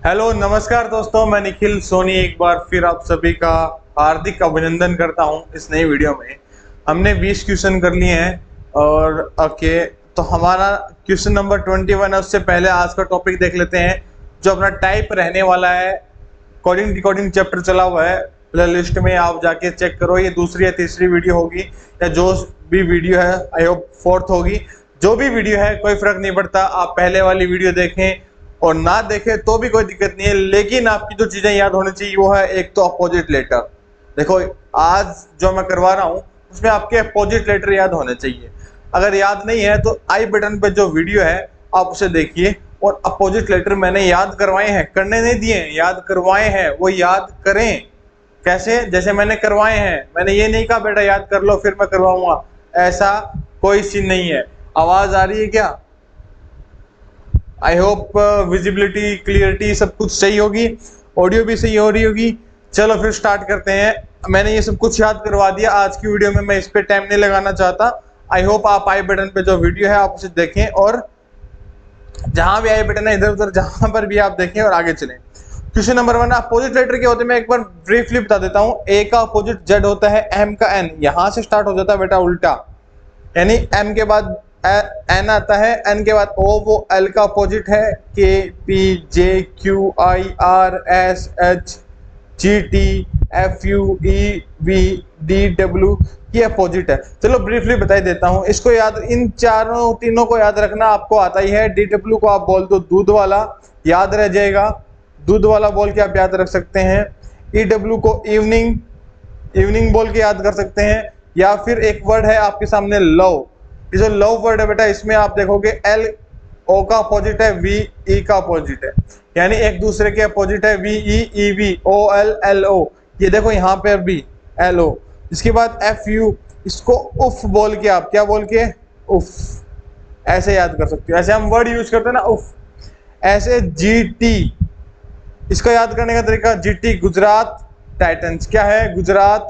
Hello नमस्कार दोस्तों, मैं निखिल सोनी एक बार फिर आप सभी का हार्दिक अभिनंदन करता हूं। इस नई वीडियो में हमने 20 क्वेश्चन कर लिए हैं और ओके, तो हमारा क्वेश्चन नंबर 21 है। उससे पहले आज का टॉपिक देख लेते हैं जो अपना टाइप रहने वाला है। कोडिंग डिकोडिंग चैप्टर चला हुआ है प्ले लिस्ट में, आप जाके चेक करो। ये दूसरी या तीसरी वीडियो होगी या जो भी वीडियो है, आई होप फोर्थ होगी। जो भी वीडियो है कोई फर्क नहीं पड़ता, आप पहले वाली वीडियो देखें और ना देखें तो भी कोई दिक्कत नहीं है, लेकिन आपकी जो चीजें याद होनी चाहिए वो है एक तो अपोजिट लेटर। देखो आज जो मैं करवा रहा हूं उसमें आपके अपोजिट लेटर याद होने चाहिए। अगर याद नहीं है तो आई बटन पे जो वीडियो है आप उसे देखिए और अपोजिट लेटर मैंने याद करवाए हैं, करने नहीं दिए, याद करवाए हैं, वो याद करें। कैसे? जैसे मैंने करवाए हैं। मैंने ये नहीं कहा बेटा याद कर लो फिर मैं करवाऊंगा, ऐसा कोई सीन नहीं है। आवाज आ रही है क्या? आई होप विजिबिलिटी क्लियरिटी सब कुछ सही होगी, ऑडियो भी सही हो रही होगी। चलो फिर स्टार्ट करते हैं। मैंने ये सब कुछ याद करवा दिया आज की वीडियो में, मैं इस पे टाइम नहीं लगाना चाहता। आई होप आप आई बटन पे जो वीडियो है आप उसे देखें और जहां भी आई बटन है इधर उधर जहां पर भी आप देखें और आगे चलें। क्वेश्चन नंबर 1, अपोजिट लेटर के होते हैं, मैं एक बार ब्रीफली बता देता हूं। ए का अपोजिट जेड होता है, एम का एन, यहां से स्टार्ट हो जाता है बेटा उल्टा, यानी एम के बाद एन आता है, एन के बाद ओ, वो एल का अपोजिट है। के P J Q I R S H G T F you E V D W, ये अपोजिट है। चलो ब्रीफली बता देता हूं इसको। याद इन तीनों को याद रखना आपको आता ही है। डी डब्ल्यू को आप बोल दो दूध वाला, याद रह जाएगा, दूध वाला बोल के आप याद रख सकते हैं। ई डब्ल्यू को इवनिंग, इवनिंग बोल के याद कर सकते हैं। या फिर एक वर्ड है आपके सामने लव, ये जो लव वर्ड है बेटा इसमें आप देखोगे एल ओ का अपोजिट है, वी ई का अपोजिट है, यानी एक दूसरे के अपोजिट है। V E E V, O L L O, ये देखो यहाँ पे भी एल ओ। इसके बाद एफ यू, इसको उफ बोल के आप क्या बोल के, उफ, ऐसे याद कर सकते हो। ऐसे हम वर्ड यूज करते हैं ना, उफ। ऐसे जी टी, इसको याद करने का तरीका, जी टी गुजरात टाइटंस। क्या है? गुजरात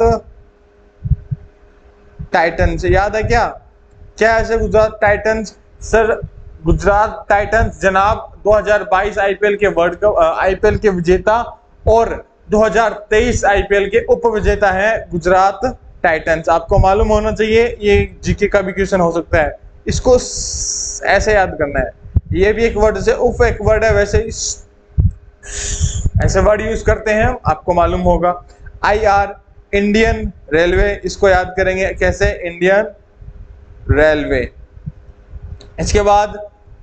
टाइटंस, याद है क्या? क्या ऐसे Gujarat Titans? Sir Gujarat Titans जनाब 2022 आईपीएल के वर्ल्ड कप आईपीएल के विजेता और 2023 आईपीएल के उप विजेता है गुजरात टाइटंस। आपको मालूम होना चाहिए, ये जीके का भी क्वेश्चन हो सकता है। इसको ऐसे याद करना है। ये भी एक वर्ड से उफ एक वर्ड है, वैसे ऐसे वर्ड यूज करते हैं, आपको मालूम होगा। आई आर, इंडियन रेलवे, इसको याद करेंगे कैसे? Indian railway. इसके बाद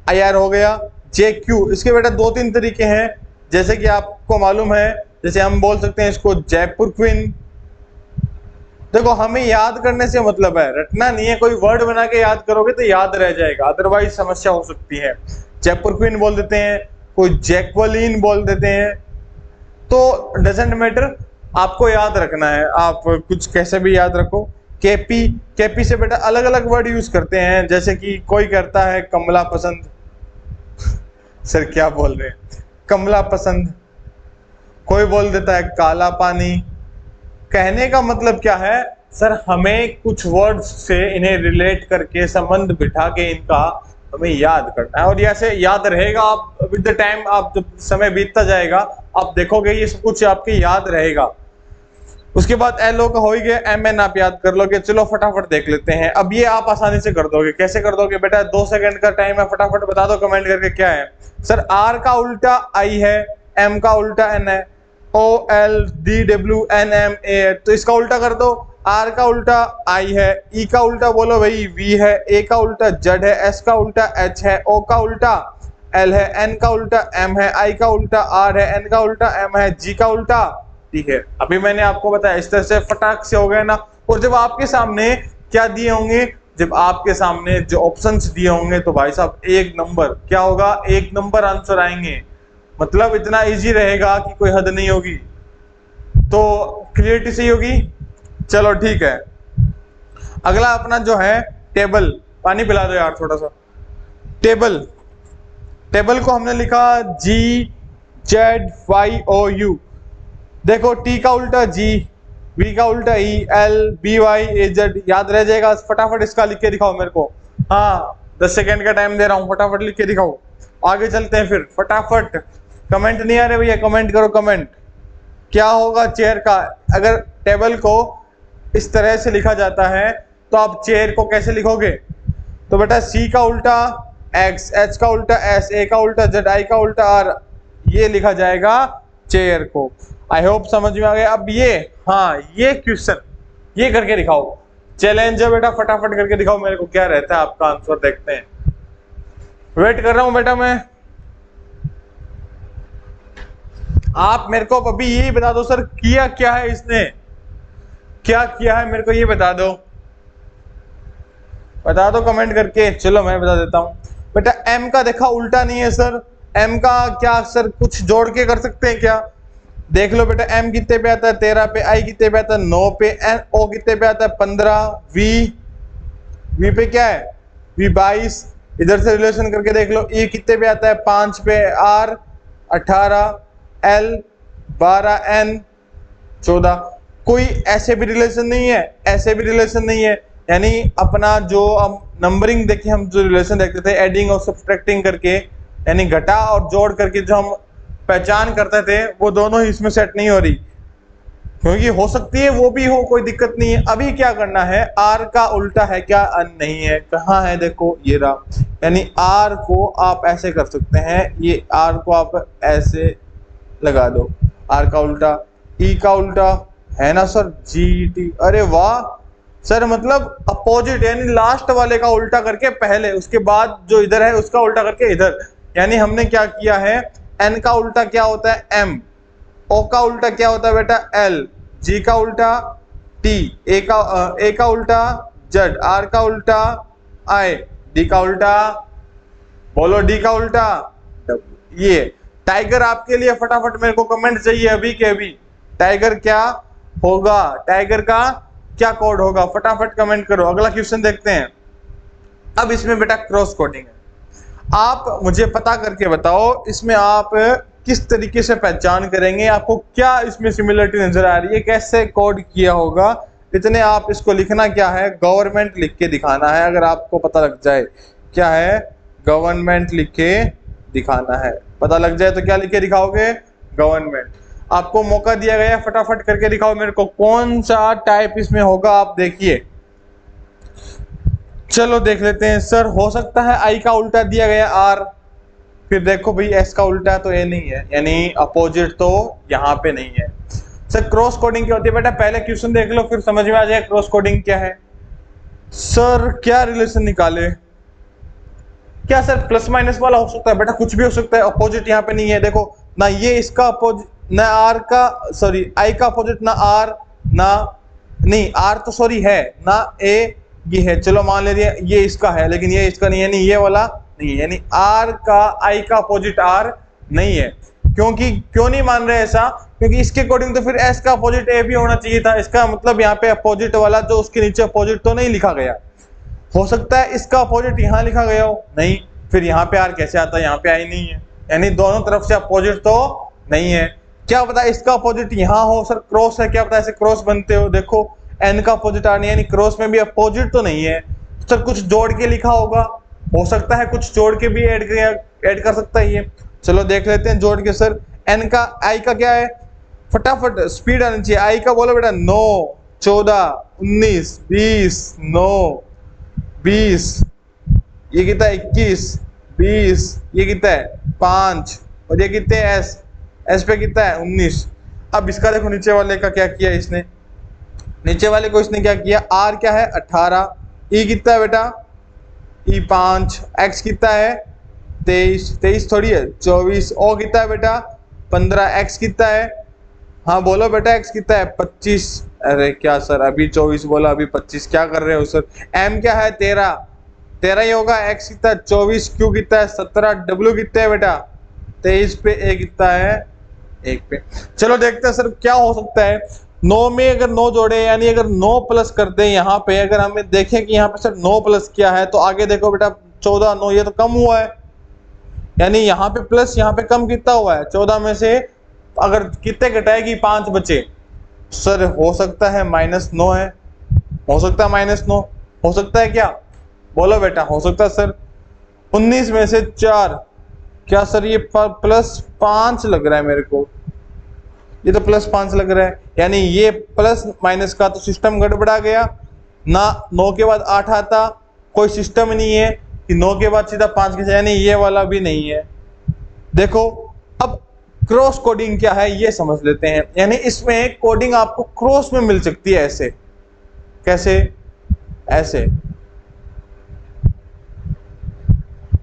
आई आर हो गया। जे क्यू, इसके बेटा दो तीन तरीके हैं जैसे कि आपको मालूम है। जैसे हम बोल सकते हैं इसको जयपुर क्वीन। देखो हमें याद करने से मतलब है, रटना नहीं है। कोई वर्ड बना के याद करोगे तो याद रह जाएगा, अदरवाइज समस्या हो सकती है। जयपुर क्वीन बोल देते हैं, कोई जैक्वलिन बोल देते हैं, तो डजेंट मैटर, आपको याद रखना है। आप कुछ कैसे भी याद रखो। केपी, केपी से बेटा अलग अलग वर्ड यूज करते हैं, जैसे कि कोई करता है कमला पसंद सर क्या बोल रहे हैं, कमला पसंद। कोई बोल देता है काला पानी। कहने का मतलब क्या है सर, हमें कुछ वर्ड्स से इन्हें रिलेट करके संबंध बिठा के इनका हमें याद करना है और ऐसे याद रहेगा। आप विद द टाइम, आप जब समय बीतता जाएगा आप देखोगे ये सब कुछ आपके याद रहेगा। उसके बाद एल ओ का हो ही गया, एम एन आप याद कर लोगे। चलो फटाफट देख लेते हैं। अब ये आप आसानी से कर दोगे। कैसे कर दोगे बेटा? 2 सेकंड का टाइम है, फटाफट बता दो कमेंट करके क्या है। सर आर का उल्टा आई है, एम का उल्टा एन है, O L D W N M A, तो इसका उल्टा कर दो। आर का उल्टा आई है, ई का उल्टा बोलो भाई वी है, ए का उल्टा जेड है, एस का उल्टा एच है, ओ का उल्टा एल है, एन का उल्टा एम है, आई का उल्टा आर है, एन का उल्टा एम है, जी का उल्टा, ठीक है। अभी मैंने आपको बताया, इस तरह से फटाक से हो गया ना। और जब आपके सामने क्या दिए होंगे, जब आपके सामने जो ऑप्शंस दिए होंगे तो भाई साहब एक नंबर क्या होगा, एक नंबर आंसर आएंगे। मतलब इतना इजी रहेगा कि कोई हद नहीं होगी। तो क्लियरिटी सही होगी। चलो ठीक है। अगला अपना जो है टेबल, पानी पिला दो यार थोड़ा सा। टेबल, टेबल को हमने लिखा जी जेड वाई ओ यू। देखो टी का उल्टा जी, वी का उल्टा ई, एल बी वाई ए जेड, याद रह जाएगा। फटाफट इसका लिख के दिखाओ मेरे को। हाँ 10 सेकेंड का टाइम दे रहा हूँ, फटाफट लिख के दिखाओ। आगे चलते हैं फिर फटाफट। कमेंट नहीं आ रहे भैया, कमेंट करो कमेंट। क्या होगा चेयर का? अगर टेबल को इस तरह से लिखा जाता है तो आप चेयर को कैसे लिखोगे? तो बेटा सी का उल्टा एक्स, एच का उल्टा एस, ए का उल्टा जेड, आई का उल्टा आर, ये लिखा जाएगा चेयर को। आई होप समझ में आ गया। अब ये, हाँ ये क्वेश्चन ये करके दिखाओ, चैलेंज है बेटा, फटाफट करके दिखाओ मेरे को क्या रहता है आपका आंसर, देखते हैं। वेट कर रहा हूं बेटा मैं। आप मेरे को अभी यही बता दो सर, किया क्या है इसने, क्या किया है मेरे को ये बता दो, बता दो कमेंट करके। चलो मैं बता देता हूं बेटा। एम का देखा उल्टा नहीं है सर, एम का क्या सर कुछ जोड़ के कर सकते हैं क्या? देख लो बेटा, एम कितने पे आता है 13 पे, आई कितने पे आता है 9 पे, एन ओ कितने पे आता है 15, वी पे क्या है वी 22, इधर से रिलेशन करके देख लो, ई कितने पे आता है 5 पे, आर 18, एल 12, एन 14। कोई ऐसे भी रिलेशन नहीं है, ऐसे भी रिलेशन नहीं है। यानी अपना जो हम नंबरिंग देखिए, हम जो रिलेशन देखते थे एडिंग और सब्सट्रैक्टिंग करके, यानी घटा और जोड़ करके जो हम पहचान करते थे, वो दोनों ही इसमें सेट नहीं हो रही, क्योंकि हो सकती है वो भी हो, कोई दिक्कत नहीं है। अभी क्या करना है, आर का उल्टा है क्या? नहीं है। कहाँ है? देखो ये रहा। यानी आर को आप ऐसे कर सकते हैं, ये आर को आप ऐसे लगा दो, आर का उल्टा, ई का उल्टा है ना सर, जी टी। अरे वाह सर, मतलब अपोजिट, यानी लास्ट वाले का उल्टा करके पहले, उसके बाद जो इधर है उसका उल्टा करके इधर। यानी हमने क्या किया है, एन का उल्टा क्या होता है एम, ओ का उल्टा क्या होता है बेटा एल, जी का उल्टा टी, ए का उल्टा जेड, आर का उल्टा आई, डी का उल्टा बोलो, डी का उल्टा डब्ल्यू। ये टाइगर आपके लिए, फटाफट मेरे को कमेंट चाहिए अभी के अभी, टाइगर क्या होगा, टाइगर का क्या कोड होगा, फटाफट कमेंट करो। अगला क्वेश्चन देखते हैं। अब इसमें बेटा क्रॉस कोडिंग है, आप मुझे पता करके बताओ इसमें आप किस तरीके से पहचान करेंगे, आपको क्या इसमें सिमिलरिटी नजर आ रही है, कैसे कोड किया होगा। इतने आप इसको लिखना क्या है, गवर्नमेंट लिख के दिखाना है। अगर आपको पता लग जाए क्या है, गवर्नमेंट लिख के दिखाना है, पता लग जाए तो क्या लिख के दिखाओगे, गवर्नमेंट। आपको मौका दिया गया, फटाफट करके दिखाओ मेरे को कौन सा टाइप इसमें होगा, आप देखिए। चलो देख लेते हैं सर। हो सकता है आई का उल्टा दिया गया आर, फिर देखो भाई एस का उल्टा तो ए नहीं है, यानी अपोजिट तो यहाँ पे नहीं है। सर क्रॉस कोडिंग क्या होती है बेटा, पहले क्वेश्चन देख लो फिर समझ में आ जाए क्रॉस कोडिंग क्या है। सर क्या रिलेशन निकाले, क्या सर प्लस माइनस वाला हो सकता है बेटा, कुछ भी हो सकता है, अपोजिट यहाँ पे नहीं है। देखो ना ये इसका अपोजिट, ना आर का, सॉरी आई का अपोजिट, ना आर, ना नहीं आर तो सॉरी है ना, ए ये है, चलो मान ले ये इसका है, लेकिन ये इसका नहीं है, नहीं ये वाला नहीं है, यानी आर का आई का अपोजिट आर नहीं है। क्योंकि क्यों नहीं मान रहे ऐसा, क्योंकि इसके अकॉर्डिंग तो फिर एस का अपोजिट ए भी होना चाहिए था। इसका मतलब यहाँ पे अपोजिट वाला जो उसके नीचे अपोजिट तो नहीं लिखा गया। हो सकता है इसका अपोजिट यहाँ लिखा गया हो, नहीं, फिर यहाँ पे आर कैसे आता है, यहाँ पे आई नहीं है, यानी दोनों तरफ से अपोजिट तो नहीं है। क्या पता इसका अपोजिट यहाँ हो, सर क्रॉस है, क्या पता ऐसे क्रॉस बनते हो। देखो एन का अपोजिट आर नहीं, यानी क्रॉस में भी अपोजिट तो नहीं है। सर कुछ जोड़ के लिखा होगा, हो सकता है कुछ जोड़ के भी ऐड कर सकता है ये। चलो देख लेते हैं जोड़ के। सर एन का आई का क्या है, फटाफट स्पीड आनी चाहिए। आई का बोलो बेटा 9, 14, 19, 20, 9, 20, ये कितना है 21, 20, ये कितना है 5, और ये कितने एस, एस पे कितना है 19। अब इसका देखो नीचे वाले का क्या किया इसने, नीचे वाले को इसने क्या किया, आर क्या है 18, ई कितना है बेटा ई 5, एक्स कितना है 23, 23 थोड़ी है 24, ओ कितना है बेटा 15, एक्स कितना है, हाँ बोलो बेटा एक्स कितना है 25। अरे क्या सर अभी 24 बोला अभी 25, क्या कर रहे हो सर। एम क्या है 13, 13 ही होगा। एक्स कितना है 24, क्यू कितना है 17, डब्ल्यू कितना है बेटा 23 पे, ए कितना है 1 पे। चलो देखते हैं सर क्या हो सकता है। 9 में अगर 9 जोड़े, यानी अगर 9 प्लस कर दे यहाँ पे, अगर हमें देखें कि यहाँ पे सर 9 प्लस किया है, तो आगे देखो बेटा 14, 9 ये तो कम हुआ है, यानी यहाँ पे प्लस यहाँ पे कम कितना हुआ है, 14 में से अगर कितने घटाएगी 5 बचे। सर हो सकता है -9 है, हो सकता है -9, हो सकता है क्या, बोलो बेटा हो सकता है सर। 19 में से 4 क्या सर ये +5 लग रहा है मेरे को, ये तो +5 लग रहा है, यानी ये प्लस माइनस का तो सिस्टम गड़बड़ा गया ना। 9 के बाद 8 आता, कोई सिस्टम नहीं है कि 9 के बाद सीधा 5 के, यानी ये वाला भी नहीं है। देखो अब क्रॉस कोडिंग क्या है ये समझ लेते हैं, यानी इसमें कोडिंग आपको क्रॉस में मिल सकती है। ऐसे कैसे, ऐसे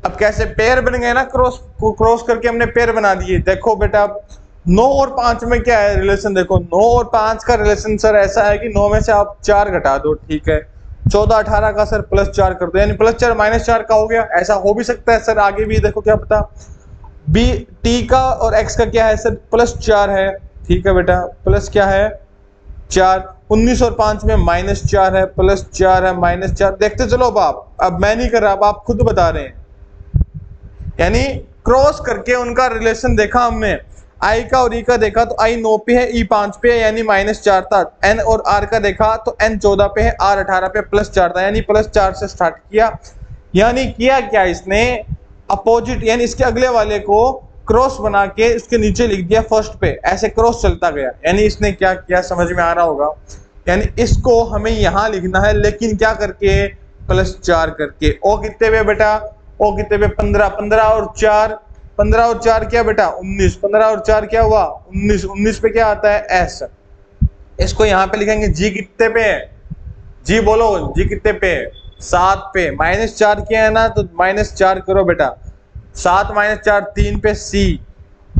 अब कैसे पेयर बन गए ना, क्रॉस करके हमने पेयर बना दिए। देखो बेटा 9 और 5 में क्या है रिलेशन, देखो 9 और 5 का रिलेशन सर ऐसा है कि 9 में से आप 4 घटा दो, ठीक है। 14 18 का सर +4 कर दो, यानी +4 -4 का हो गया। ऐसा हो भी सकता है सर, आगे भी देखो क्या पता। बी टी का और एक्स का क्या है सर, +4 है, ठीक है बेटा, प्लस क्या है 4। 19 और 5 में -4 है, +4 है, -4, देखते चलो अब मैं नहीं कर रहा, अब आप खुद बता रहे हैं। यानी क्रॉस करके उनका रिलेशन देखा हमने, आई का और ई का देखा तो आई 9 पे है, ई 5 पे है, यानी -4 था। एन और आर का देखा तो एन 14 पे है, आर 18 पे, +4 था, यानी +4 से स्टार्ट किया। यानी किया क्या इसने, अपोजिट यानी इसके अगले वाले को क्रॉस बना के उसके नीचे लिख दिया फर्स्ट पे, ऐसे क्रॉस चलता गया। यानी इसने क्या किया समझ में आ रहा होगा, यानी इसको हमें यहाँ लिखना है, लेकिन क्या करके, +4 करके। ओ कितने पे बेटा, ओ कितने पे 15, 15 और 4, 15 और 4 क्या बेटा 19, 15 और 4 क्या हुआ 19, 19 पे क्या आता है एस। इसको यहाँ पे लिखेंगे जी कितने पे है, जी बोलो जी कितने पे है 7 पे। -4 क्या है ना, तो -4 करो बेटा, 7 -4 3 पे सी।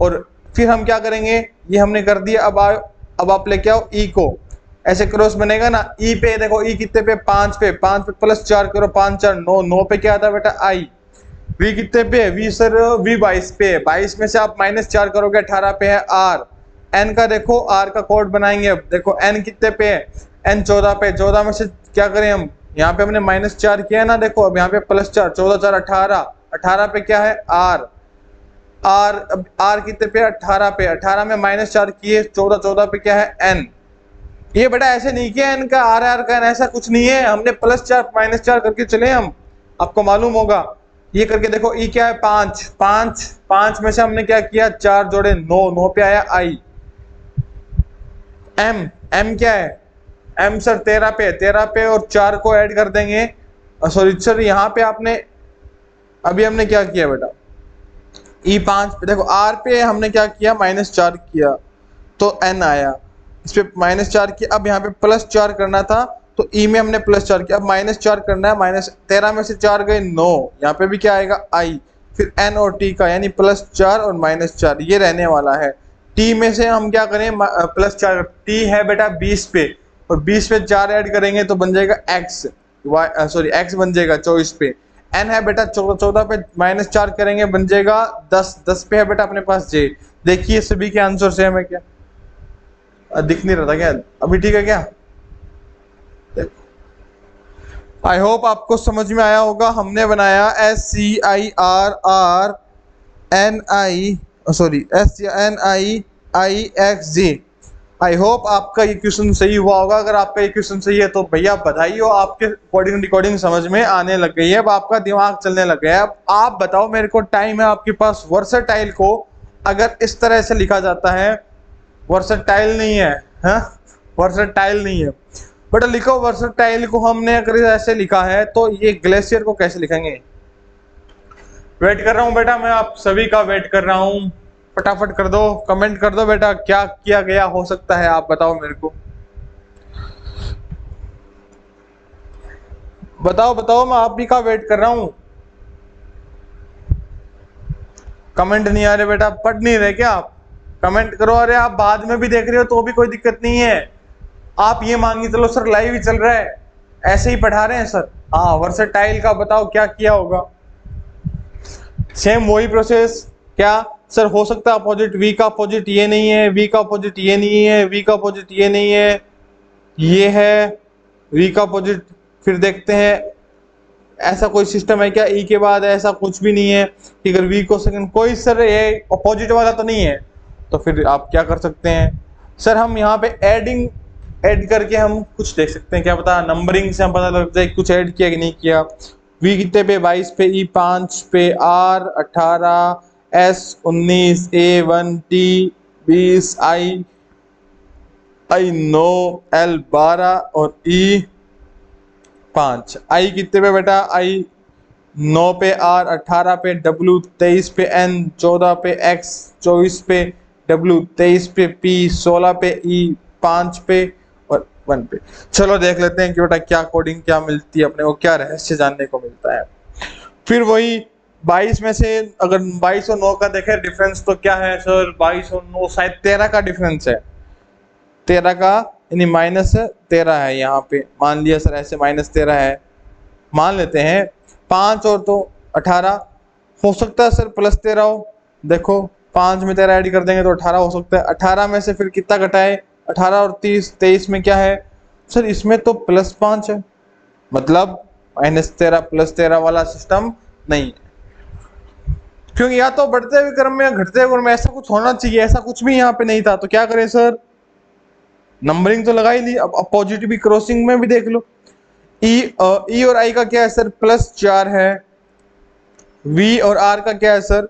और फिर हम क्या करेंगे, ये हमने कर दिया। अब आप लेके आओ ई को, ऐसे क्रॉस बनेगा ना। ई पे देखो, ई कितने पे 5 पे, 5 पे +4 करो, 5 4 9, 9 पे क्या आता है बेटा आई। वी कितने पे है, वी सर वी 22 पे है, 22 में से आप -4 करोगे 18 पे है आर। एन का देखो, आर का कोड बनाएंगे। अब देखो एन कितने पे है, एन 14 पे, 14 में से क्या करें हम, यहाँ पे हमने -4 किया है ना, देखो अब यहाँ पे +4, 14 4 18, 18 पे क्या है आर, आर अब आर कितने पे 18 पे, 18 में -4 किए, 14 14 पे क्या है एन। ये बेटा ऐसे नहीं किया एन का आर का, ऐसा कुछ नहीं है, हमने +4 -4 करके चले हम, आपको मालूम होगा। ये करके देखो ई क्या है 5, 5 5 में से हमने क्या किया 4 जोड़े 9, 9 पे आया आई। एम, एम क्या है, एम सर 13 पे, 13 पे और 4 को ऐड कर देंगे। सॉरी सर यहाँ पे आपने अभी हमने क्या किया बेटा, ई 5 पे देखो, आर पे हमने क्या किया -4 किया तो एन आया, इस पे -4 किया। अब यहाँ पे +4 करना था तो ई में हमने +4 किया। अब -4 करना है, -13 में से 4 गए 9, यहाँ पे भी क्या आएगा आई। फिर एन और टी का, यानी +4 और -4 ये रहने वाला है। टी में से हम क्या करें, +4, टी है बेटा 20 पे, और 20 पे 4 ऐड करेंगे तो बन जाएगा एक्स, सॉरी एक्स बन जाएगा 24 पे। एन है बेटा 14 पे -4 करेंगे बन जाएगा 10, 10 पे है बेटा अपने पास जे। देखिए सभी के आंसर से हमें क्या दिख नहीं रहा था क्या, अभी ठीक है क्या। आई होप आपको समझ में आया होगा। हमने बनाया SCIRRNIXG। आई होप आपका ये क्वेश्चन सही हुआ होगा। अगर आपका ये क्वेश्चन सही है तो भैया बधाई हो, आपके कोडिंग रिकॉर्डिंग समझ में आने लग गई है, अब आपका दिमाग चलने लग गया है। अब आप बताओ, मेरे को टाइम है आपके पास, वर्सेटाइल को अगर इस तरह से लिखा जाता है, वर्सेटाइल नहीं है, हाँ वर्सेटाइल नहीं है बेटा, लिखो वर्सेटाइल को हमने अगर ऐसे लिखा है तो ये ग्लेशियर को कैसे लिखेंगे। वेट कर रहा हूँ बेटा, मैं आप सभी का वेट कर रहा हूँ, फटाफट कर दो, कमेंट कर दो बेटा, क्या किया गया हो सकता है आप बताओ मेरे को, बताओ बताओ, मैं आप भी का वेट कर रहा हूँ। कमेंट नहीं आ रहे बेटा, पढ़ नहीं रहे क्या आप, कमेंट करो। अरे आप बाद में भी देख रहे हो तो भी कोई दिक्कत नहीं है, आप ये मान के चलो सर लाइव ही चल रहा है, ऐसे ही पढ़ा रहे हैं सर। हाँ वर्सेटाइल का बताओ क्या किया होगा, सेम वही प्रोसेस। क्या सर हो सकता है अपोजिट, वी का अपोजिट ये नहीं है, वी का अपोजिट ये नहीं है, वी का अपोजिट ये नहीं है, ये है वी का अपोजिट। फिर देखते हैं ऐसा कोई सिस्टम है क्या ई के बाद, ऐसा कुछ भी नहीं है कि अगर वी को सेकंड, कोई सर ये अपोजिट वाला तो नहीं है। तो फिर आप क्या कर सकते हैं सर, हम यहाँ पे ऐड करके हम कुछ देख सकते हैं, क्या पता नंबरिंग से हम पता लग जाए कुछ ऐड किया कि नहीं किया। वी कितने पे 22 पे, ई 5 पे, are 18, S19 A1 T 20 I 9 L 12 और E 5। I कितने पे बेटा? I 9 पे, R 18 पे, W 23 पे, N 14 पे, X 24 पे, W 23 पे, P 16 पे, E 5 पे और 1 पे। चलो देख लेते हैं कि बेटा क्या कोडिंग क्या मिलती है अपने को, क्या रहस्य जानने को मिलता है। फिर वही 22 में से अगर 22 और 9 का देखें डिफरेंस तो क्या है सर? 22 और 9 शायद 13 का डिफरेंस है, 13 का, यानी -13 है यहाँ पे। मान लिया सर ऐसे -13 है, मान लेते हैं। 5 और तो 18 हो सकता है सर +13 हो। देखो 5 में 13 ऐड कर देंगे तो 18 हो सकता है। 18 में से फिर कितना घटाए? 18 और 30, 23 में क्या है सर? इसमें तो +5 है, मतलब -13 +13 वाला सिस्टम नहीं है, क्योंकि या तो बढ़ते हुए क्रम में या घटते हुए क्रम में ऐसा कुछ होना चाहिए। ऐसा कुछ भी यहाँ पे नहीं था, तो क्या करें सर? नंबरिंग तो लगा ही ली। अब पॉजिटिव भी क्रॉसिंग में भी देख लो। ई और आई का क्या है सर? +4 है। V और R का क्या है सर?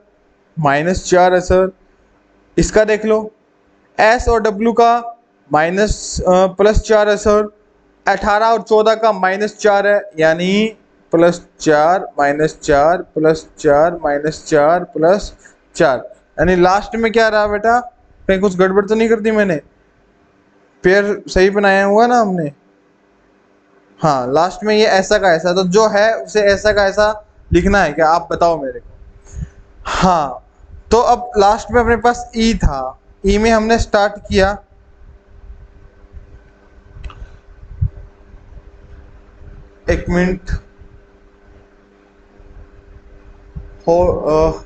-4 है सर। इसका देख लो। S और W का +4 है सर। 18 और 14 का -4 है, यानी +4 -4 +4 -4 +4, यानी लास्ट में क्या रहा बेटा? कहीं कुछ गड़बड़ तो नहीं कर दी मैंने? पेयर सही बनाया हुआ ना हमने? हाँ, लास्ट में ये ऐसा का ऐसा, तो जो है उसे ऐसा का ऐसा लिखना है क्या? आप बताओ मेरे को। हाँ, तो अब लास्ट में अपने पास ई था, ई में हमने स्टार्ट किया। एक मिनट हो,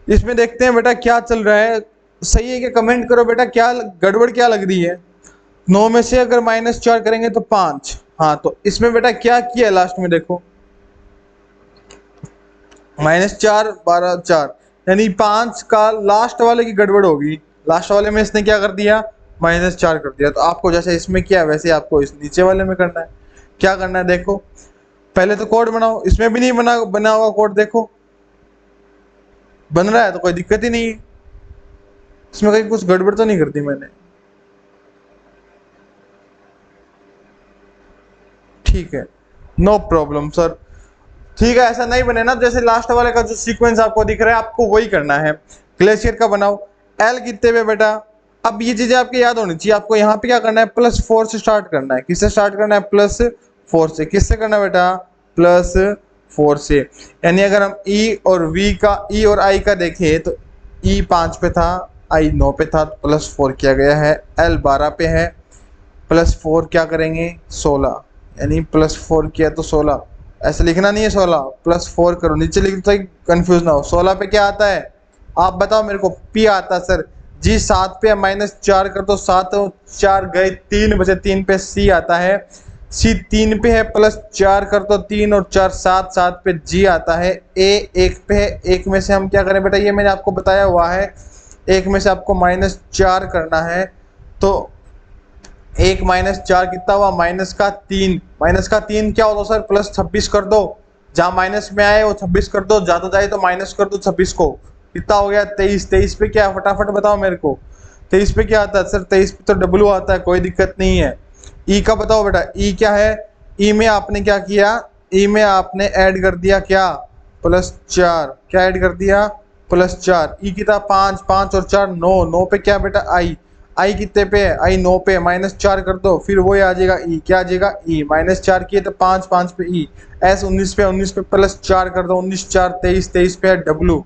इसमें देखते हैं बेटा क्या चल रहा है। सही है कि कमेंट करो बेटा, क्या गड़बड़ क्या लग रही है? 9 में से अगर -4 करेंगे तो 5। हाँ, तो इसमें बेटा क्या किया लास्ट में? देखो -4 12 4, यानी 5 का लास्ट वाले की गड़बड़ होगी। लास्ट वाले में इसने क्या कर दिया? -4 कर दिया। तो आपको जैसे इसमें किया वैसे आपको इस नीचे वाले में करना है। क्या करना है देखो, पहले तो कोड बनाओ। इसमें भी नहीं बना हुआ कोड, देखो बन रहा है तो कोई दिक्कत ही नहीं है। इसमें कहीं कुछ गड़बड़ तो नहीं कर दी मैंने? ठीक है, नो प्रॉब्लम सर। ठीक है, ऐसा नहीं बने ना, जैसे लास्ट वाले का जो सीक्वेंस आपको दिख रहा है आपको वही करना है। ग्लेशियर का बनाओ। एल कितने पे बेटा? अब ये चीजें आपके याद होनी चाहिए। आपको यहाँ पे क्या करना है? +4 से स्टार्ट करना है। किससे स्टार्ट करना है? +4 से। किससे करना है बेटा? +4 से। यानी अगर हम ई और वी का, ई और आई का देखें तो ई 5 पे था, आई 9 पे था, तो +4 किया गया है। एल 12 पे है, +4 क्या करेंगे? 16, यानी +4 किया तो 16। ऐसे लिखना नहीं है 16, +4 करो, नीचे लिख तो कंफ्यूज ना हो। 16 पे क्या आता है? आप बताओ मेरे को। P आता है सर। G 7 पे -4 कर दो, 7 4 गए 3 बचे, 3 पे C आता है। C 3 पे है, +4 कर दो, 3 और 4 7, 7 पे G आता है। A 1 पे है, 1 में से हम क्या करें बेटा? ये मैंने आपको बताया हुआ है, 1 में से आपको -4 करना है। तो 1 -4 कितना हुआ? -3। -3 क्या होता सर? +26 कर दो। जहाँ माइनस में आए वो 26 कर दो, ज्यादा जाए तो माइनस कर दो 26 को। कितना हो गया? 23। 23 पे क्या? फटाफट बताओ मेरे को। 23 पे क्या आता है सर? 23 पे तो W आता है, कोई दिक्कत नहीं है। ई का बताओ बेटा, ई क्या है? ई में आपने क्या किया? ई में आपने ऐड कर दिया क्या? +4। क्या ऐड कर दिया? +4। ई कितना? 5, 5 और 4 9। 9 पे क्या बेटा? आई कितने पे है? आई 9 पे, -4 कर दो, फिर वो आ जाएगा ई। क्या आ जाएगा? ई। -4 किए तो 5, 5 पे ई। एस 19 पे, 19 पे +4 कर दो, 19 4 23, 23 पे है डब्लू।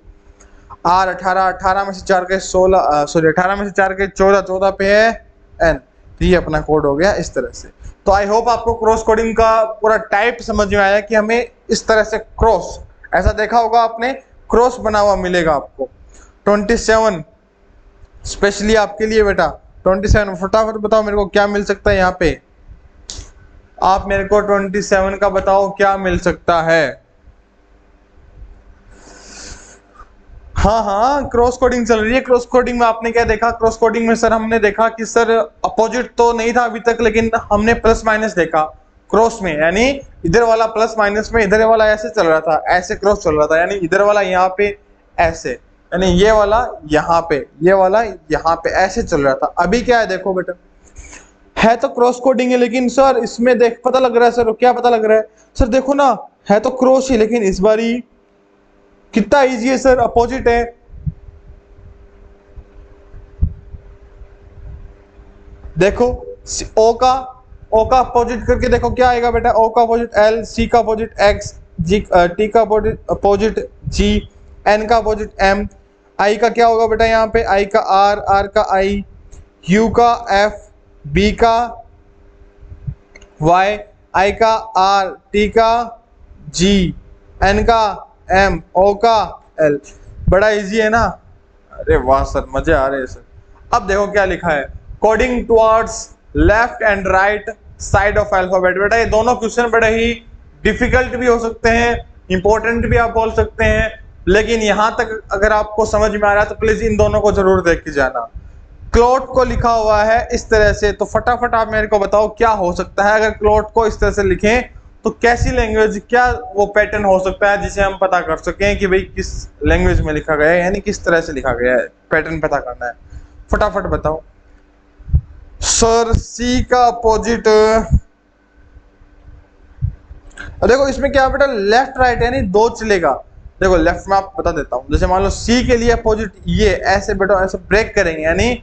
आर 18, 18 में से 4 के 16, सॉरी 18 में से 4 के 14, 14 पे है एन। तो ये अपना कोड हो गया इस तरह से। तो आई होप आपको क्रॉस कोडिंग का पूरा टाइप समझ में आया कि हमें इस तरह से क्रॉस, ऐसा देखा होगा आपने, क्रॉस बना हुआ मिलेगा आपको। 27 स्पेशली आपके लिए बेटा। 27 फटाफट बताओ मेरे को क्या मिल सकता है यहाँ पे? आप मेरे को 27 का बताओ क्या मिल सकता है? हाँ हाँ, क्रॉस कोडिंग चल रही है। क्रॉस कोडिंग में आपने क्या देखा? क्रॉस कोडिंग में सर हमने देखा कि सर अपोजिट तो नहीं था अभी तक, लेकिन हमने प्लस माइनस देखा क्रॉस में, यानी इधर वाला प्लस माइनस में, इधर वाला ऐसे चल रहा था, ऐसे क्रॉस चल रहा था, यानी इधर वाला यहाँ पे ऐसे, यानी ये वाला यहाँ पे, ये वाला यहाँ पे, ऐसे चल रहा था। अभी क्या है देखो बेटा, है तो क्रॉस कोडिंग है, लेकिन सर इसमें देख पता लग रहा है सर, क्या पता लग रहा है सर, देखो ना है तो क्रॉस ही, लेकिन इस बारी कितना इजी है सर, अपोजिट है। देखो ओ का अपोजिट करके देखो क्या आएगा बेटा, ओ का अपोजिट एल, सी का अपोजिट एक्स, जी टी का अपोजिट जी, एन का अपोजिट एम, आई का क्या होगा बेटा यहाँ पे, आई का आर, आर का आई, यू का एफ, बी का वाई, आई का आर, टी का जी, एन का एम, ओ का एल। बड़ा इजी है ना, अरे वाह सर मजे आ रहे हैं सर। अब देखो क्या लिखा है, coding towards left and right side of alphabet. बेटा ये दोनों क्वेश्चन बड़े ही डिफिकल्ट भी हो सकते हैं, इंपॉर्टेंट भी आप बोल सकते हैं, लेकिन यहां तक अगर आपको समझ में आ रहा है तो प्लीज इन दोनों को जरूर देख के जाना। क्लोट को लिखा हुआ है इस तरह से, तो फटाफट आप मेरे को बताओ क्या हो सकता है अगर क्लोट को इस तरह से लिखें, तो कैसी लैंग्वेज, क्या वो पैटर्न हो सकता है जिसे हम पता कर सकें कि भाई किस लैंग्वेज में लिखा गया है, यानी किस तरह से लिखा गया है, पैटर्न पता करना है। फटाफट बताओ सर। सी का अपोजिट, देखो इसमें क्या बेटा, लेफ्ट राइट यानी दो चलेगा। देखो लेफ्ट में आप बता देता हूं, जैसे मान लो सी के लिए अपोजिट ये ऐसे बेटा, ऐसे ब्रेक करेंगे, यानी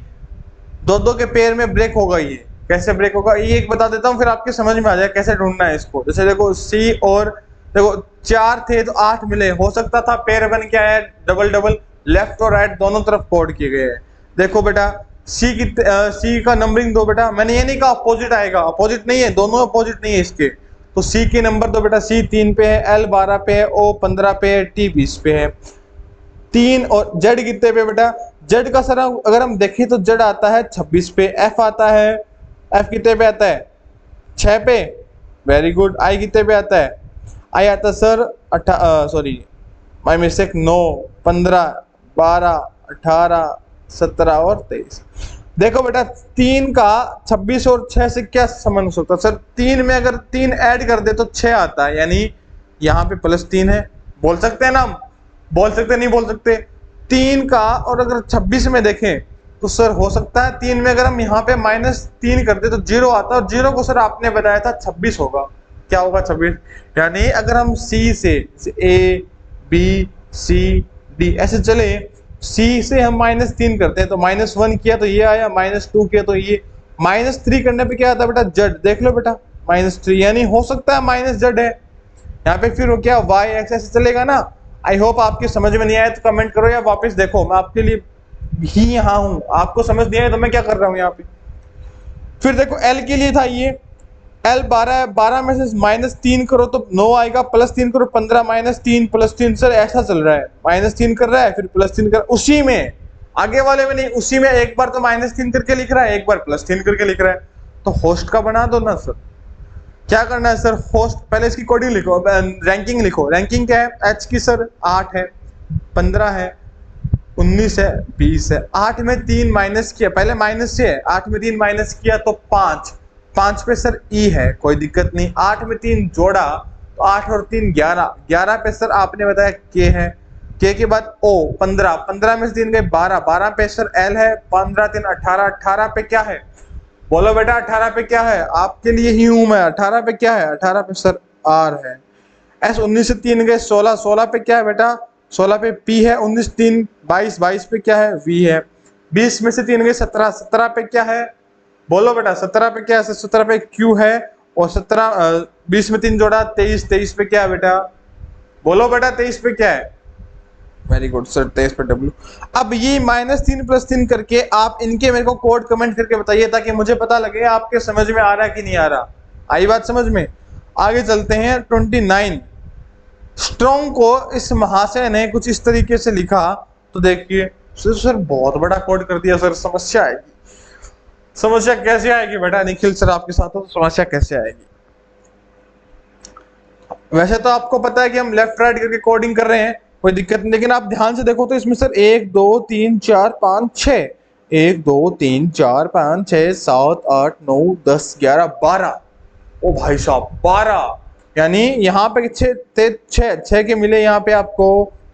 दो दो के पेयर में ब्रेक होगा। ये कैसे ब्रेक होगा ये एक बता देता हूँ, फिर आपके समझ में आ जाए कैसे ढूंढना है इसको। जैसे देखो सी और देखो 4 थे तो 8 मिले, हो सकता था पेयर बन क्या है, डबल डबल, लेफ्ट और राइट दोनों तरफ कोड किए गए हैं। देखो बेटा सी का नंबरिंग दो बेटा, मैंने ये नहीं कहा अपोजिट आएगा, अपोजिट नहीं है, दोनों अपोजिट नहीं है इसके। तो सी के नंबर दो बेटा, सी 3 पे है, एल 12 पे है, ओ 15 पे है, टी 20 पे है। 3 और जेड कितने पे बेटा, जेड का सर अगर हम देखें तो जेड आता है 26 पे, एफ आता है, एफ कितने पे आता है 6 पे, वेरी गुड। आई कितने पे आता है, आई आता है सर सॉरी माय मिस्टेक 9, 15, 12, 18, 17 और 23। देखो बेटा 3 का 26 और 6 से क्या संबंध हो सकता है सर, 3 में अगर 3 ऐड कर दे तो 6 आता है, यानी यहाँ पे +3 है, बोल सकते हैं ना हम, बोल सकते नहीं बोल सकते। 3 का और अगर 26 में देखें तो सर हो सकता है 3 में अगर हम यहाँ पे -3 कर दे तो 0 आता है, और 0 को सर आपने बताया था 26 होगा, क्या होगा 26। यानी अगर हम सी से ए बी सी डी ऐसे चले, सी से हम -3 करते हैं तो -1 किया तो ये आया, -2 किया तो ये, -3 करने पे क्या आता है बेटा, जेड, देख लो बेटा -3, यानी हो सकता है माइनस जेड है यहाँ पे। फिर वो क्या वाई एक्स ऐसे चलेगा ना। आई होप आपकी समझ में नहीं आया तो कमेंट करो या वापस देखो, मैं आपके लिए ही यहाँ हूँ, आपको समझ नहीं आया तो मैं क्या कर रहा हूँ यहाँ पे। फिर देखो एल के लिए था ये, एल 12 है, 12 में से -3 करो तो 9 आएगा, +3 करो 15, -3 +3 सर ऐसा चल रहा है, -3 कर रहा है फिर +3 कर, उसी में आगे वाले में नहीं, उसी में एक बार तो -3 करके लिख रहा है, एक बार +3 करके लिख रहा है, तो होस्ट का बना दो ना सर। क्या करना है सर, होस्ट पहले इसकी कोडिंग लिखो, रैंकिंग लिखो। रैंकिंग क्या है, एच की सर 8 है, 15 है, 19 है, 20 है। 8 में 3 माइनस किया, पहले माइनस से है, 8 में 3 माइनस किया तो 5, 5 पे सर ई है, कोई दिक्कत नहीं। 8 में 3 जोड़ा तो 8 और 3 11, 11 पे सर आपने बताया के है, के के बाद ओ 15, 15 में से 3 गए 12, 12 पे सर एल है, 15 3 18, 18 पे क्या है, बोलो बेटा 18 पे क्या है, आपके लिए ही हूं मैं, 18 पे क्या है, 18 पे सर आर है। एस 19 से 3 गए 16, 16 पे क्या है बेटा, 16 पे पी है, 19 3 22, 22 पे क्या है वी है। 20 में से 3 गए 17, 17 पे क्या है, बोलो बेटा 17 पे क्या है, 17 पे क्यू है, और 17 20 में 3 जोड़ा 23, 23 पे क्या है बेटा, बोलो बेटा 23 पे क्या है, वेरी गुड सर 23 पे डब्ल्यू। अब ये -3 +3 करके आप इनके मेरे को कोड कमेंट करके बताइए ताकि मुझे पता लगे आपके समझ में आ रहा है कि नहीं आ रहा। आई बात समझ में। आगे चलते हैं 29। स्ट्रॉन्ग को इस महाशय ने कुछ इस तरीके से लिखा, तो देखिए सर बहुत बड़ा कोड कर दिया सर, समस्या आएगी। समस्या कैसे आएगी बेटा, निखिल सर आपके साथ हो तो समस्या कैसे आएगी। वैसे तो आपको पता है कि हम लेफ्ट राइट करके कोडिंग कर रहे हैं, कोई दिक्कत नहीं, लेकिन आप ध्यान से देखो तो इसमें सर 1 2 3 4 5 6, 1 2 3 4 5 6 7 8 9 10 11 12, ओ भाई साहब 12, यानी यहाँ पे 6 के मिले यहाँ पे आपको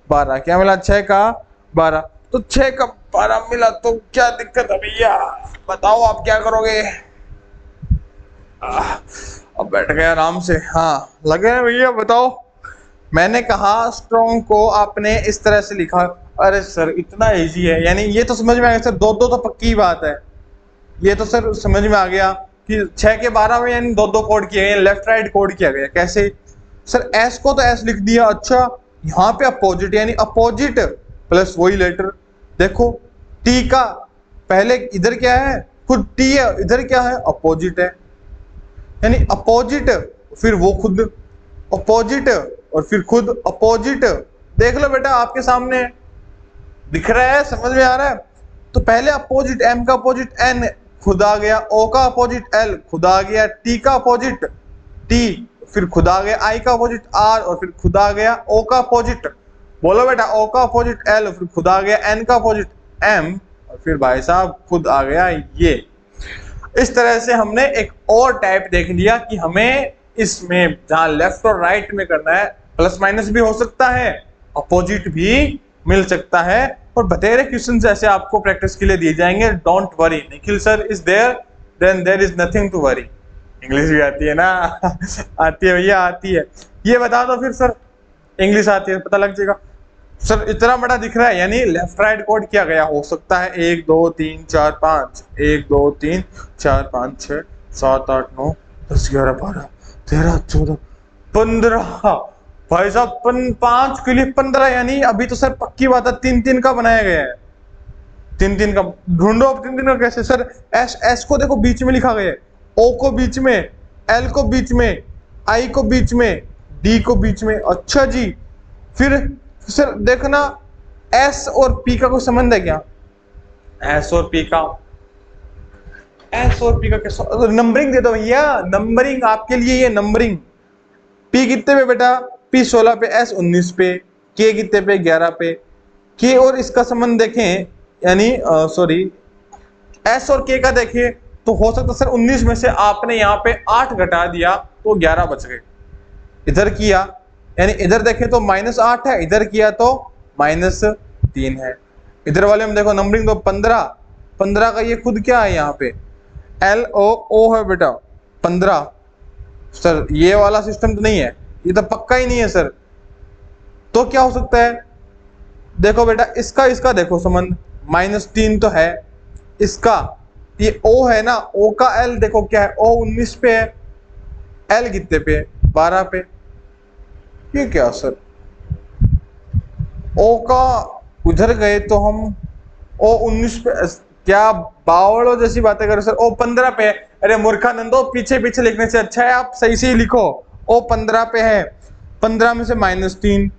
12, क्या मिला 6 का 12, तो 6 का 12 मिला, तो क्या दिक्कत है भैया, बताओ आप क्या करोगे। अब बैठ गए आराम से, हाँ लगे हैं भैया, बताओ। मैंने कहा स्ट्रॉन्ग को आपने इस तरह से लिखा, अरे सर इतना इजी है, यानी ये तो समझ में आ गया सर, दो दो तो पक्की बात है, ये तो सर समझ में आ गया कि 6 के 12 में यानी दो दो कोड किए गए, लेफ्ट राइट कोड किया गया। कैसे सर, एस को तो एस लिख दिया, अच्छा यहाँ पे अपोजिट यानी अपोजिट प्लस वही लेटर, देखो टी का पहले इधर क्या है, खुद टी है, इधर क्या है अपोजिट है, यानी अपोजिट फिर वो खुद अपोजिट और फिर खुद अपोजिट। देख लो बेटा आपके सामने दिख रहा है, समझ में आ रहा है। तो पहले अपोजिट, एम का अपोजिट एन खुद आ गया, ओ का अपोजिट एल खुद आ गया, टी का अपोजिट टी फिर खुद आ गया, आई का अपोजिट आर और फिर खुद आ गया ओ का अपोजिट, बोलो बेटा ओ का अपोजिट एल और फिर खुद आ गया एन का अपोजिट एम और फिर भाई साहब खुद आ गया ये। इस तरह से हमने एक और टाइप देख लिया कि हमें इसमें जहां लेफ्ट और राइट में करना है, प्लस माइनस भी हो सकता है, अपोजिट भी मिल सकता है, और बतेरे क्वेश्चन ऐसे आपको प्रैक्टिस के लिए दिए जाएंगे। Don't worry, Nikhil sir is there, then there is nothing to worry. English भी आती है ना आती है भैया, आती है, ये बता दो फिर सर, इंग्लिश आती है पता लग जाएगा। सर इतना बड़ा दिख रहा है, यानी लेफ्ट राइट कोड किया गया, हो सकता है 1 2 3 4 5, 1 2 3 4 5 6 7 8 9 10 11 12 13 14 15, भाई साहब 5 के लिए 15, यानी अभी तो सर पक्की बात है 3 का बनाया गया है, 3 का। ढूंढो अब 3 का कैसे सर, एस को देखो बीच में लिखा गया है, ओ को बीच में, एल को बीच में, आई को बीच में, डी को बीच में, अच्छा जी। फिर सर देखना एस और पी का कोई संबंध है क्या, एस और पी का, एस और पी का कैसा, नंबरिंग दे दो भैया, नंबरिंग आपके लिए ये नंबरिंग। पी कितने पे बेटा, पी 16 पे, एस 19 पे, के कितने पे 11 पे, के और इसका संबंध देखें, यानी सॉरी एस और के का देखें तो हो सकता सर 19 में से आपने यहाँ पे 8 घटा दिया तो 11 बच गए, इधर किया यानी इधर देखें तो -8 है, इधर किया तो -3 है। इधर वाले में देखो नंबरिंग तो 15 का ये खुद क्या है यहाँ पे एल ओ है बेटा 15, सर ये वाला सिस्टम तो नहीं है, ये तो पक्का ही नहीं है सर। तो क्या हो सकता है, देखो बेटा इसका देखो संबंध, -3 तो है, इसका ये ओ है ना, ओ का एल देखो क्या है, ओ 19 पे है, एल कितने पे है 12 पे, ये क्या सर, ओ का उधर गए तो हम ओ 19 पे, क्या बावड़ो जैसी बातें करो सर, ओ 15 पे है, अरे मूर्खानंदो पीछे पीछे लिखने से अच्छा है आप सही से ही लिखो, ओ 15 पे है, 15 में से -3,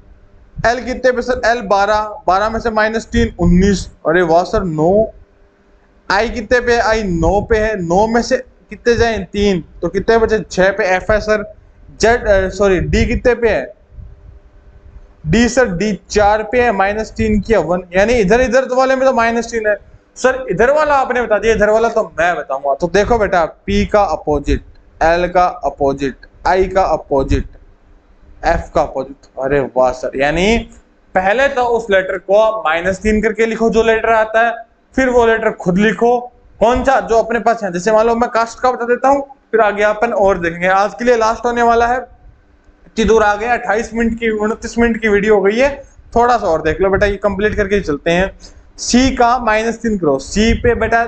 एल कितने पे सर, एल 12 में से -3 19, अरे वाह सर 9, आई कितने पे, आई 9 पे है, 9 में से कितने जाए 3 तो कितने बचे 6 पे, एफ है सर, जेड सॉरी डी कितने पे है, डी सर डी 4 पे है, -3 किया 1, यानी इधर इधर तो वाले में तो -3 है सर, इधर वाला आपने बता दिया, इधर वाला तो मैं बताऊंगा। तो देखो बेटा P का अपोजिट, L का अपोजिट, I का अपोजिट, F का अपोजिट, अरे वाह सर, यानी पहले तो उस लेटर को -3 करके लिखो जो लेटर आता है, फिर वो लेटर खुद लिखो कौन सा जो अपने पास है, जैसे मान लो मैं कास्ट का बता देता हूँ, फिर आगे अपन और देखेंगे। आज के लिए लास्ट होने वाला है, इतनी दूर आ गया, 28 मिनट की 29 मिनट की वीडियो हो गई है, थोड़ा सा और देख लो बेटा, ये कंप्लीट करके ही चलते हैं। सी का -3 करो, सी पे बेटा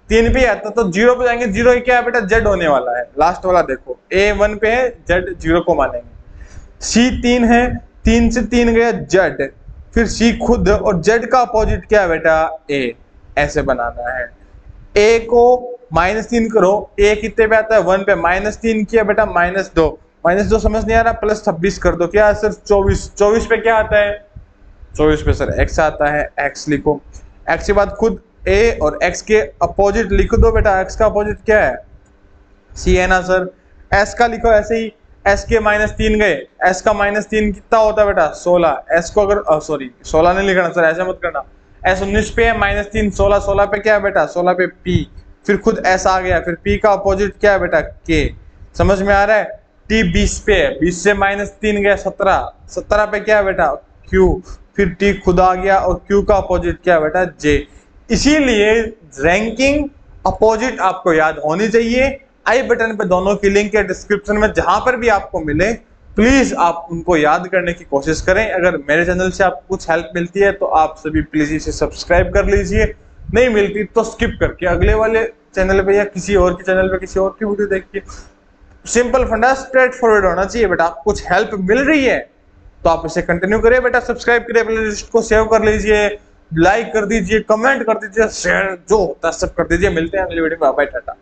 3 पे आता तो 0 पे जाएंगे, 0 क्या है बेटा जेड होने वाला है, लास्ट वाला देखो ए 1 पे है, जेड 0 को मानेंगे, सी 3 है, 3 से 3 गया जेड, फिर सी खुद और जेड का अपोजिट क्या है बेटा ए, ऐसे बनाना है। ए को -3 करो, ए कितने पे आता है 1 पे, -3 किया बेटा -2 समझ नहीं आ रहा, +26 कर दो, क्या है सर 24 पे क्या आता है, 24 पे सर x आता है, x लिखो, x के बाद खुद a और x के अपोजिट लिख दो बेटा, x का अपोजिट क्या है c है ना सर, s का लिखो ऐसे ही, s के -3 गए, s का -3 कितना होता है बेटा 16, s को अगर सॉरी 16 नहीं लिखना सर, ऐसे मत करना, s 19 पे है -3 16 पे क्या है बेटा 16 पे p, फिर खुद s आ गया, फिर p का अपोजिट क्या है बेटा k, समझ में आ रहा है। t 20 पे है, 20 से -3 गया 17 पे क्या है बेटा q, फिर टी खुद आ गया और क्यू का अपोजिट क्या है बेटा जे। इसीलिए रैंकिंग अपोजिट आपको याद होनी चाहिए। आई बटन पे दोनों की लिंक है, डिस्क्रिप्शन में जहां पर भी आपको मिले प्लीज आप उनको याद करने की कोशिश करें। अगर मेरे चैनल से आपको कुछ हेल्प मिलती है तो आप सभी प्लीज इसे सब्सक्राइब कर लीजिए, नहीं मिलती तो स्किप करके अगले वाले चैनल पे या किसी और के चैनल पे किसी और की वीडियो देखिए। सिंपल फंडा, स्ट्रेट फॉरवर्ड होना चाहिए बेटा। आपको कुछ हेल्प मिल रही है तो आप इसे कंटिन्यू करिए बेटा। सब्सक्राइब करिए, प्लेलिस्ट को सेव कर लीजिए, लाइक कर दीजिए, कमेंट कर दीजिए, शेयर जो होता है सब कर दीजिए। मिलते हैं अगली वीडियो में, बाय टाटा।